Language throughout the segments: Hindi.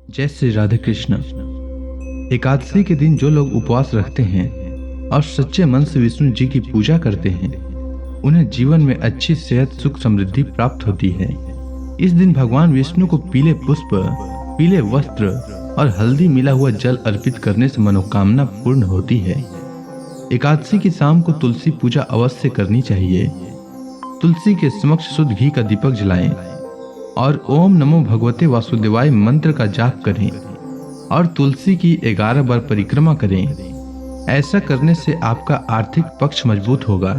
जय श्री राधे कृष्ण। एकादशी के दिन जो लोग उपवास रखते हैं और सच्चे मन से विष्णु जी की पूजा करते हैं, उन्हें जीवन में अच्छी सेहत, सुख, समृद्धि प्राप्त होती है। इस दिन भगवान विष्णु को पीले पुष्प, पीले वस्त्र और हल्दी मिला हुआ जल अर्पित करने से मनोकामना पूर्ण होती है। एकादशी की शाम को तुलसी पूजा अवश्य करनी चाहिए। तुलसी के समक्ष शुद्ध घी का दीपक जलाएं और ओम नमो भगवते वासुदेवाय मंत्र का जाप करें और तुलसी की 11 बार परिक्रमा करें। ऐसा करने से आपका आर्थिक पक्ष मजबूत होगा।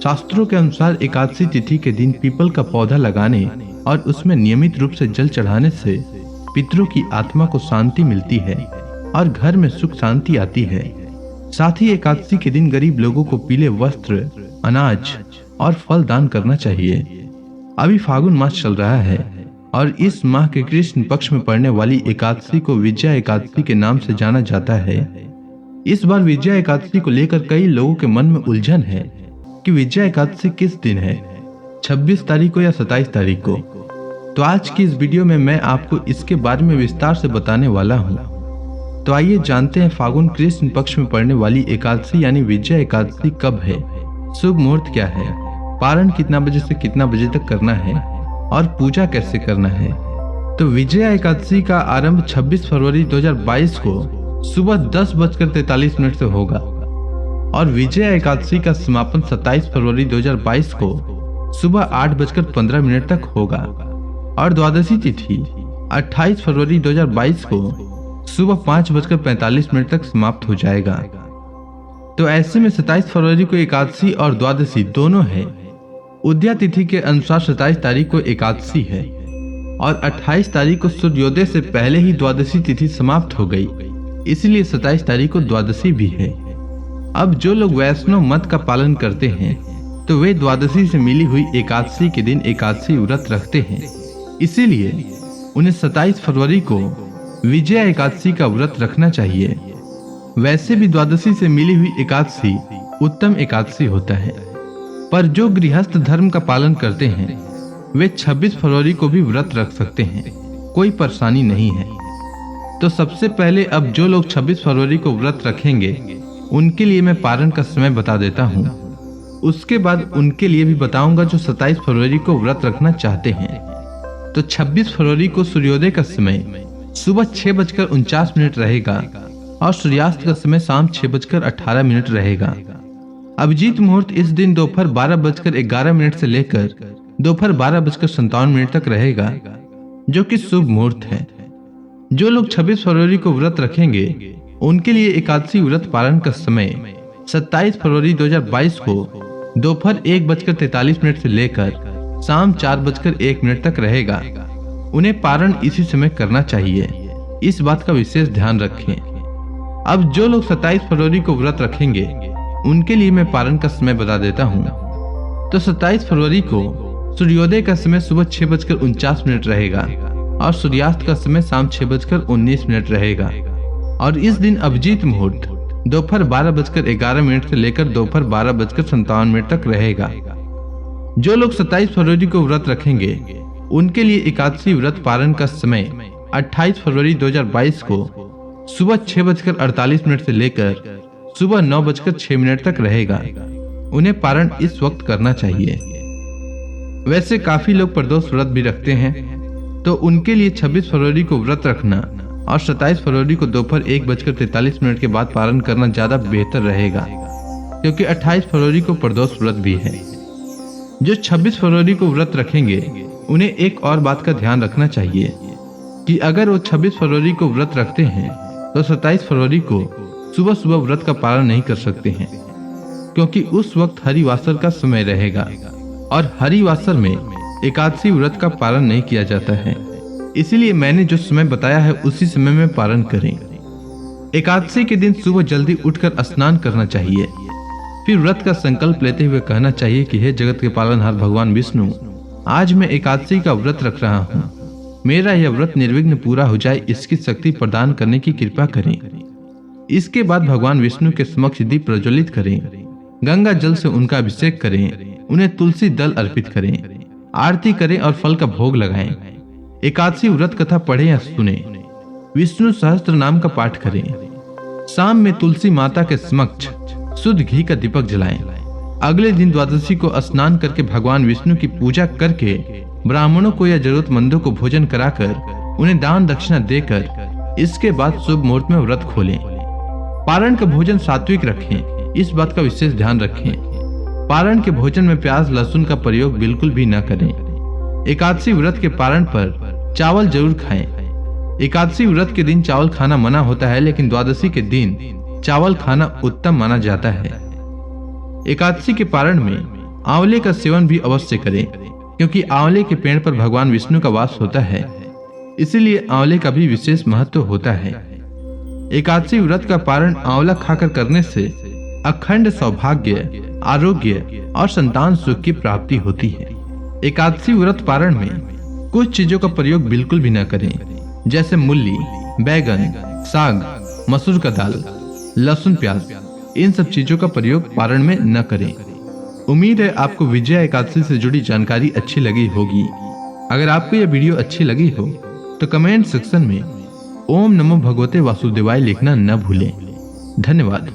शास्त्रों के अनुसार एकादशी तिथि के दिन पीपल का पौधा लगाने और उसमें नियमित रूप से जल चढ़ाने से पितरों की आत्मा को शांति मिलती है और घर में सुख शांति आती है। साथ ही एकादशी के दिन गरीब लोगों को पीले वस्त्र, अनाज और फल दान करना चाहिए। अभी फागुन मास चल रहा है और इस माह के कृष्ण पक्ष में पड़ने वाली एकादशी को विजया एकादशी के नाम से जाना जाता है। इस बार विजया एकादशी को लेकर कई लोगों के मन में उलझन है कि विजया एकादशी किस दिन है, 26 तारीख को या 27 तारीख को। तो आज की इस वीडियो में मैं आपको इसके बारे में विस्तार से बताने वाला हूँ। तो आइए जानते हैं फागुन कृष्ण पक्ष में पड़ने वाली एकादशी यानी विजया एकादशी कब है, शुभ मुहूर्त क्या है, पारण कितना बजे से कितना बजे तक करना है और पूजा कैसे करना है। तो विजया एकादशी का आरंभ 26 फरवरी 2022 को सुबह 10:43 से होगा और विजया एकादशी का समापन 27 फरवरी 2022 को सुबह 8:15 तक होगा और द्वादशी तिथि 28 फरवरी 2022 को सुबह 5:45 तक समाप्त हो जाएगा। तो ऐसे में 27 फरवरी को एकादशी और द्वादशी दोनों है। उदया तिथि के अनुसार 27 तारीख को एकादशी है और 28 तारीख को सूर्योदय से पहले ही द्वादशी तिथि समाप्त हो गई, इसलिए 27 तारीख को द्वादशी भी है। अब जो लोग वैष्णव मत का पालन करते हैं तो वे द्वादशी से मिली हुई एकादशी के दिन एकादशी व्रत रखते हैं, इसीलिए उन्हें 27 फरवरी को विजया एकादशी का व्रत रखना चाहिए। वैसे भी द्वादशी से मिली हुई एकादशी उत्तम एकादशी होता है, पर जो गृहस्थ धर्म का पालन करते हैं वे 26 फरवरी को भी व्रत रख सकते हैं, कोई परेशानी नहीं है। तो सबसे पहले अब जो लोग 26 फरवरी को व्रत रखेंगे उनके लिए मैं पारण का समय बता देता हूँ। उसके बाद उनके लिए भी बताऊंगा जो 27 फरवरी को व्रत रखना चाहते हैं। तो 26 फरवरी को सूर्योदय का समय सुबह 6:49 रहेगा और सूर्यास्त का समय शाम 6:18 रहेगा। अभिजीत मुहूर्त इस दिन दोपहर 12:11 से लेकर दोपहर 12:57 तक रहेगा, जो कि शुभ मुहूर्त है। जो लोग 26 फरवरी को व्रत रखेंगे उनके लिए एकादशी व्रत पारण का समय 27 फरवरी 2022 को दोपहर 1:43 से लेकर शाम 4:01 तक रहेगा। उन्हें पारण इसी समय करना चाहिए, इस बात का विशेष ध्यान रखें। अब जो लोग 27 फरवरी को व्रत रखेंगे उनके लिए मैं पारण का समय बता देता हूँ। तो 27 फरवरी को सूर्योदय का समय सुबह 6:49 रहेगा और सूर्यास्त का समय शाम 6:19 रहेगा और इस दिन अभिजीत मुहूर्त दोपहर 12:11 से लेकर दोपहर 12:57 तक रहेगा। जो लोग 27 फरवरी को व्रत रखेंगे उनके लिए एकादशी व्रत पारण का समय 28 फरवरी 2022 को सुबह 6:48 से लेकर सुबह 9:06 तक रहेगा। उन्हें पारण इस वक्त करना चाहिए। वैसे काफी लोग प्रदोष व्रत भी रखते हैं, तो उनके लिए 26 फरवरी को व्रत रखना और 27 फरवरी को दोपहर 1:43 के बाद पारण करना ज्यादा बेहतर रहेगा, क्योंकि 28 फरवरी को प्रदोष व्रत भी है। जो 26 फरवरी को व्रत रखेंगे उन्हें एक और बात का ध्यान रखना चाहिए कि अगर वो 26 फरवरी को व्रत रखते हैं तो 27 फरवरी को सुबह सुबह व्रत का पालन नहीं कर सकते हैं, क्योंकि उस वक्त हरिवासर का समय रहेगा और हरिवासर में एकादशी व्रत का पालन नहीं किया जाता है। इसीलिए मैंने जो समय बताया है उसी समय में पालन करें। एकादशी के दिन सुबह जल्दी उठकर स्नान करना चाहिए, फिर व्रत का संकल्प लेते हुए कहना चाहिए कि हे जगत के पालनहार भगवान विष्णु, आज मैं एकादशी का व्रत रख रहा हूँ। मेरा यह व्रत निर्विघ्न पूरा हो जाए, इसकी शक्ति प्रदान करने की कृपा करें। इसके बाद भगवान विष्णु के समक्ष दीप प्रज्वलित करें, गंगा जल से उनका अभिषेक करें, उन्हें तुलसी दल अर्पित करें, आरती करें और फल का भोग लगाएं। एकादशी व्रत कथा पढ़े या सुने, विष्णु सहस्त्र नाम का पाठ करें। शाम में तुलसी माता के समक्ष शुद्ध घी का दीपक जलाएं। अगले दिन द्वादशी को स्नान करके भगवान विष्णु की पूजा करके ब्राह्मणों को या जरूरतमंदों को भोजन कराकर उन्हें दान दक्षिणा देकर इसके बाद शुभ मुहूर्त में व्रत खोलें। पारण का भोजन सात्विक रखें, इस बात का विशेष ध्यान रखें। पारण के भोजन में प्याज लहसुन का प्रयोग बिल्कुल भी न करें। एकादशी व्रत के पारण पर चावल जरूर खाएं। एकादशी व्रत के दिन चावल खाना मना होता है, लेकिन द्वादशी के दिन चावल खाना उत्तम माना जाता है। एकादशी के पारण में आंवले का सेवन भी अवश्य करें, क्योंकि आंवले के पेड़ पर भगवान विष्णु का वास होता है, इसीलिए आंवले का भी विशेष महत्व होता है। एकादशी व्रत का पारण आंवला खाकर करने से अखंड सौभाग्य, आरोग्य और संतान सुख की प्राप्ति होती है। एकादशी व्रत पारण में कुछ चीजों का प्रयोग बिल्कुल भी न करें, जैसे मूली, बैगन, साग, मसूर का दाल, लहसुन, प्याज, इन सब चीजों का प्रयोग पारण में न करें। उम्मीद है आपको विजया एकादशी से जुड़ी जानकारी अच्छी लगी होगी। अगर आपको यह वीडियो अच्छी लगी हो तो कमेंट सेक्शन में ओम नमो भगवते वासुदेवाय लिखना न भूलें। धन्यवाद।